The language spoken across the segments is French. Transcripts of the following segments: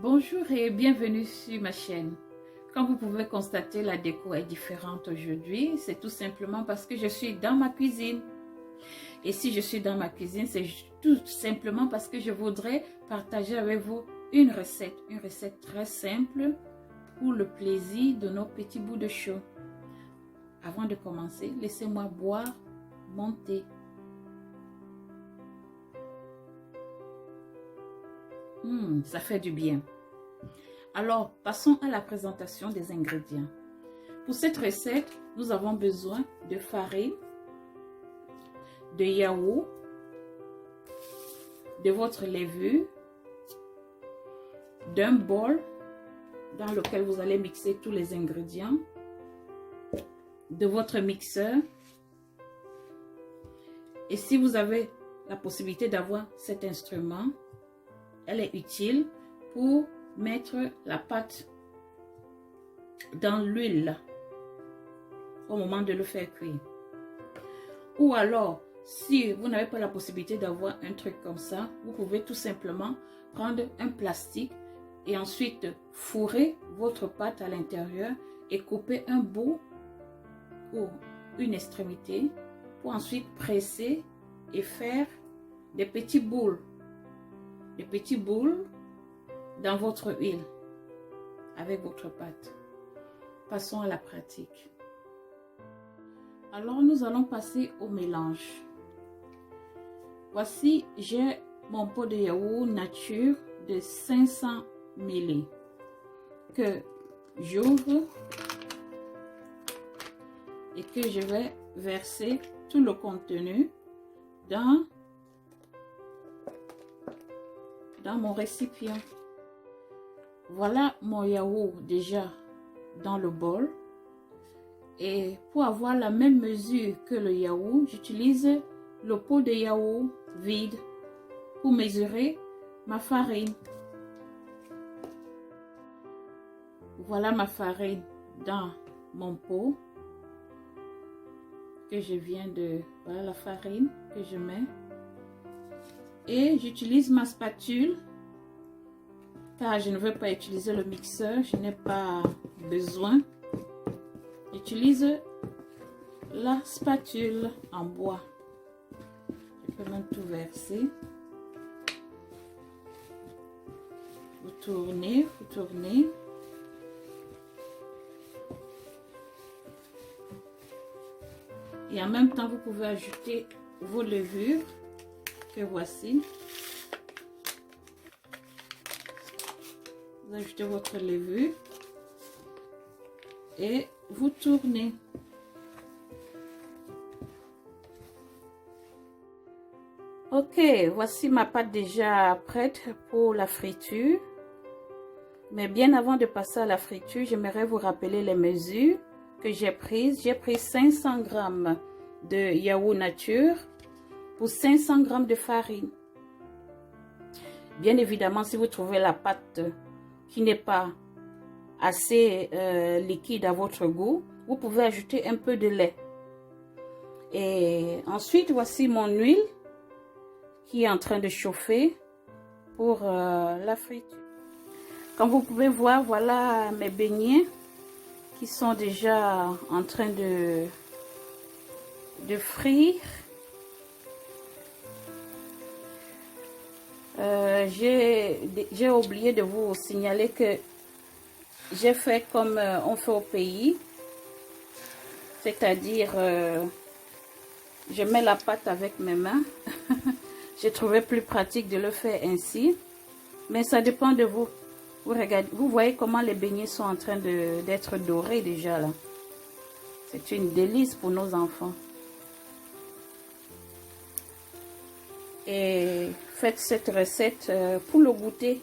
Bonjour et bienvenue sur ma chaîne. Comme vous pouvez constater, la déco est différente aujourd'hui. C'est tout simplement parce que je suis dans ma cuisine. Et si je suis dans ma cuisine, c'est tout simplement parce que je voudrais partager avec vous une recette très simple pour le plaisir de nos petits bouts de chou. Avant de commencer, laissez-moi boire mon thé. Ça fait du bien. Alors, passons à la présentation des ingrédients. Pour cette recette, nous avons besoin de farine, de yaourt, de votre levure, d'un bol dans lequel vous allez mixer tous les ingrédients, de votre mixeur. Et si vous avez la possibilité d'avoir cet instrument, elle est utile pour mettre la pâte dans l'huile au moment de le faire cuire. Ou alors, si vous n'avez pas la possibilité d'avoir un truc comme ça, vous pouvez tout simplement prendre un plastique et ensuite fourrer votre pâte à l'intérieur et couper un bout ou une extrémité pour ensuite presser et faire des petits boules. Des petits boules dans votre huile avec votre pâte. Passons à la pratique. Alors nous allons passer au mélange. Voici, j'ai mon pot de yaourt nature de 500 ml que j'ouvre et que je vais verser tout le contenu dans mon récipient. Voilà mon yaourt déjà dans le bol. Et pour avoir la même mesure que le yaourt, j'utilise le pot de yaourt vide pour mesurer ma farine. Voilà ma farine dans mon pot que je viens de... Voilà la farine que je mets. Et j'utilise ma spatule car je ne veux pas utiliser le mixeur, je n'ai pas besoin. J'utilise la spatule en bois. Je peux même tout verser. Vous tournez, vous tournez. Et en même temps, vous pouvez ajouter vos levures que voici. Vous ajoutez votre levure et vous tournez. Ok, voici ma pâte déjà prête pour la friture. Mais bien avant de passer à la friture, j'aimerais vous rappeler les mesures que j'ai prises. J'ai pris 500 g de yaourt nature pour 500 g de farine. Bien évidemment, si vous trouvez la pâte qui n'est pas assez liquide à votre goût, vous pouvez ajouter un peu de lait. Et ensuite, voici mon huile qui est en train de chauffer pour la friture. Comme vous pouvez voir, voilà mes beignets qui sont déjà en train de frire. J'ai oublié de vous signaler que j'ai fait comme on fait au pays, c'est-à-dire je mets la pâte avec mes mains. J'ai trouvé plus pratique de le faire ainsi, mais ça dépend de vous. Vous regardez, vous voyez comment les beignets sont en train d'être dorés déjà là. C'est une délice pour nos enfants. Et faites cette recette pour le goûter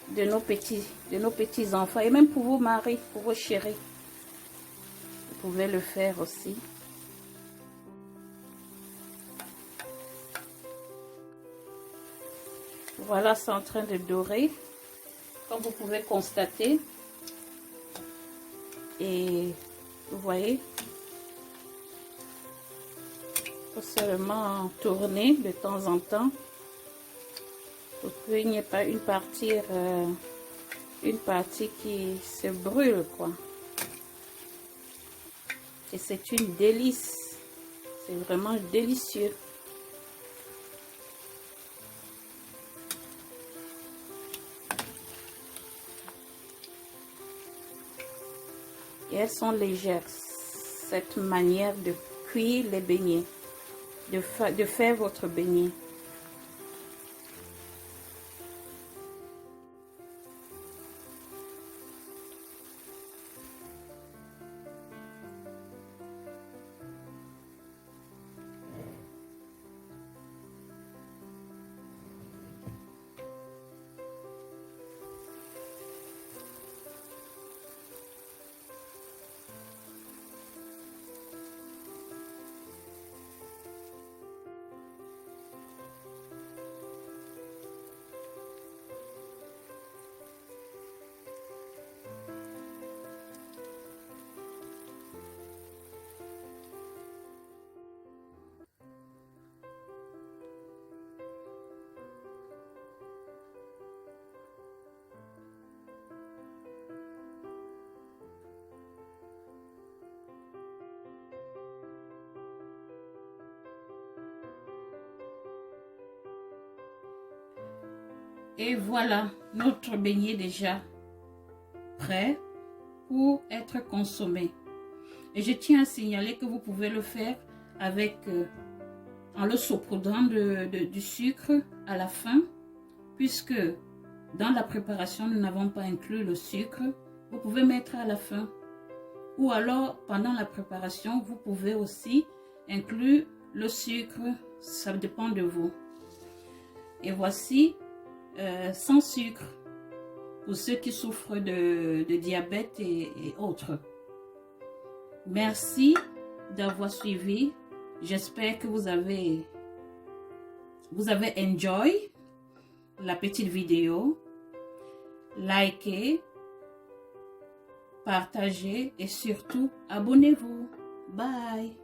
de nos petits enfants et même pour vos maris, pour vos chéris. Vous pouvez le faire aussi. Voilà, c'est en train de dorer, comme vous pouvez constater. Et vous voyez, il faut seulement tourner de temps en temps pour qu'il n'y ait pas une partie une partie qui se brûle, quoi. Et c'est une délice. C'est vraiment délicieux. Et elles sont légères. Cette manière de cuire les beignets, de faire votre beignet. Et voilà notre beignet déjà prêt pour être consommé. Et je tiens à signaler que vous pouvez le faire avec en le saupoudrant du sucre à la fin, puisque dans la préparation nous n'avons pas inclus le sucre. Vous pouvez mettre à la fin, ou alors pendant la préparation vous pouvez aussi inclure le sucre, ça dépend de vous. Et voici sans sucre pour ceux qui souffrent de diabète et autres. Merci d'avoir suivi. J'espère que vous avez enjoy la petite vidéo. Likez, partagez et surtout abonnez-vous. Bye.